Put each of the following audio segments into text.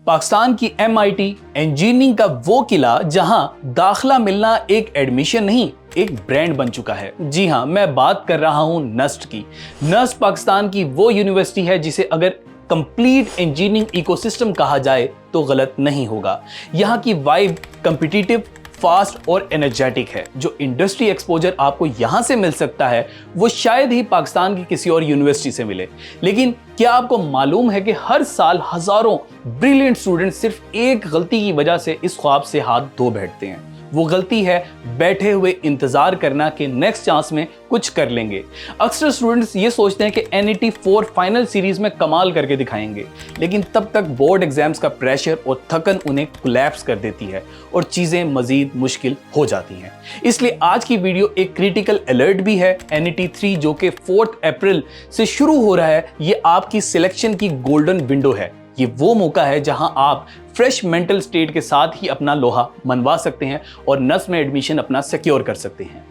पाकिस्तान की MIT engineering का वो किला जहां दाखिला मिलना एक एडमिशन नहीं, एक ब्रांड बन चुका है। जी हां, मैं बात कर रहा हूं नस्ट की। नस्ट पाकिस्तान की वो यूनिवर्सिटी है जिसे अगर कंप्लीट इंजीनियरिंग इकोसिस्टम कहा जाए तो गलत नहीं होगा। यहां की वाइब कॉम्पिटिटिव, फास्ट और एनर्जेटिक है। जो इंडस्ट्री एक्सपोजर आपको यहां से मिल सकता है वो शायद ही पाकिस्तान की किसी और यूनिवर्सिटी से मिले। लेकिन क्या आपको मालूम है कि हर साल हजारों ब्रिलियंट स्टूडेंट सिर्फ एक गलती की वजह से इस ख्वाब से हाथ धो बैठते हैं। वो गलती है बैठे हुए इंतजार करना कि नेक्स्ट चांस में कुछ कर लेंगे। अक्सर स्टूडेंट्स ये सोचते हैं कि NET 4 फाइनल सीरीज में कमाल करके दिखाएंगे, लेकिन तब तक बोर्ड एग्जाम्स का प्रेशर और थकन उन्हें कोलैप्स कर देती है और चीजें मजीद मुश्किल हो जाती हैं। इसलिए आज की वीडियो एक क्रिटिकल अलर्ट भी है। NET 3 जो कि 4 अप्रैल से शुरू हो रहा है, ये आपकी सिलेक्शन की गोल्डन विंडो है। ये वो मौका है जहां आप फ्रेश मेंटल स्टेट के साथ ही अपना लोहा मनवा सकते हैं और नस्ट में एडमिशन अपना सिक्योर कर सकते हैं।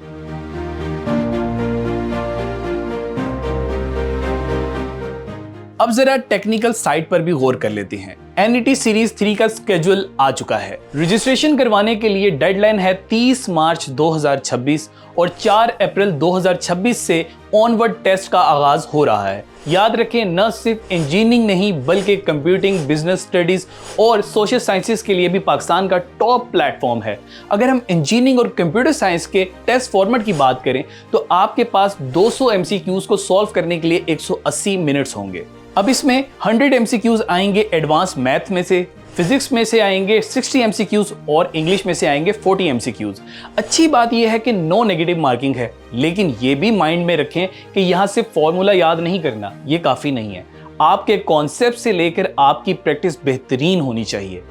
अब जरा टेक्निकल साइड पर भी गौर कर लेते हैं। NET सीरीज 3 का स्केड्यूल आ चुका है। रजिस्ट्रेशन करवाने के लिए डेडलाइन है 30 मार्च 2026 और 4 अप्रैल 2026 से ऑनवर्ड टेस्ट का आगाज हो रहा है। याद रखें, न सिर्फ इंजीनियरिंग नहीं बल्कि कंप्यूटिंग, बिजनेस स्टडीज और सोशल साइंसेस के लिए भी पाकिस्तान का टॉप प्लेटफॉर्म है। अगर हम इंजीनियरिंग और कंप्यूटर साइंस के टेस्ट फॉर्मेट की बात करें तो आपके पास 200 MCQs को सॉल्व करने के लिए 180 मिनट्स होंगे। अब इसमें 100 MCQs आएंगे एडवांस मैथ में से, फिजिक्स में से आएंगे 60 MCQs और इंग्लिश में से आएंगे 40 MCQs। अच्छी बात यह है कि नो नेगेटिव मार्किंग है, लेकिन यह भी माइंड में रखें कि यहां सिर्फ फॉर्मूला याद नहीं करना, यह काफी नहीं है। आपके कॉन्सेप्ट से लेकर आपकी प्रैक्टिस बेहतरीन होनी चाहिए।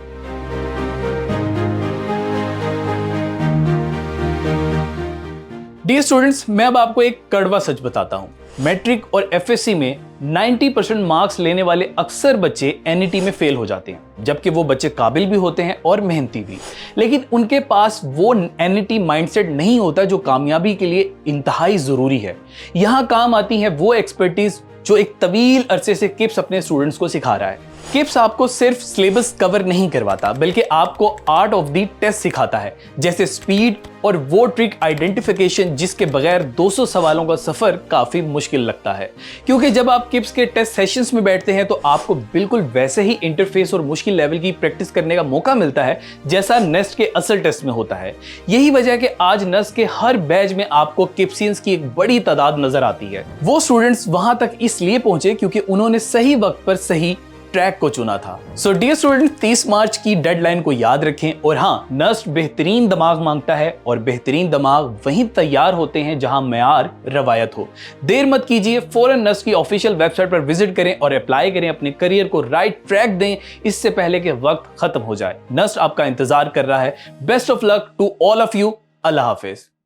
डियर स्टूडेंट्स, मैं अब आपको एक कड़वा सच बताता हूं। मैट्रिक और FSC में 90% मार्क्स लेने वाले अक्सर बच्चे NET में फेल हो जाते हैं, जबकि वो बच्चे काबिल भी होते हैं और मेहनती भी। लेकिन उनके पास वो NET माइंडसेट नहीं होता जो कामयाबी के लिए इंतहाई जरूरी है। यहां काम आती है वो एक्सपर्टीज जो एक तवील अरसे से किप्स अपने स्टूडेंट्स को सिखा रहा है। किप्स आपको सिर्फ सिलेबस कवर नहीं करवाता बल्कि आपको आर्ट ऑफ द टेस्ट सिखाता है, जैसे स्पीड और वो ट्रिक आइडेंटिफिकेशन जिसके बगैर 200 सवालों का सफर काफी मुश्किल लगता है। क्योंकि जब आप किप्स के टेस्ट सेशंस में बैठते हैं तो आपको बिल्कुल वैसे ही इंटरफेस और मुश्किल लेवल की प्रैक्टिस करने का मौका मिलता है जैसा नेस्ट के असल टेस्ट में होता है। यही वजह है कि आज नेस्ट के हर बैच में आपको किप्सियंस की एक बड़ी तादाद नजर आती है। वो स्टूडेंट्स वहां तक इसलिए पहुंचे क्योंकि उन्होंने सही वक्त पर सही ट्रैक को चुना था। सो डियर स्टूडेंट, 30 मार्च की डेडलाइन को याद रखें। और हाँ, नस्ट बेहतरीन दिमाग मांगता है और बेहतरीन दिमाग वहीं तैयार होते हैं जहां मेयार रवायत हो। देर मत कीजिए, फौरन नस्ट की ऑफिशियल वेबसाइट पर विजिट करें और अप्लाई करें, अपने करियर को राइट ट्रैक दें इससे पहले कि वक्त खत्म हो जाए। नस्ट आपका इंतजार कर रहा है। Best of luck to all of you. अल्लाह हाफिज।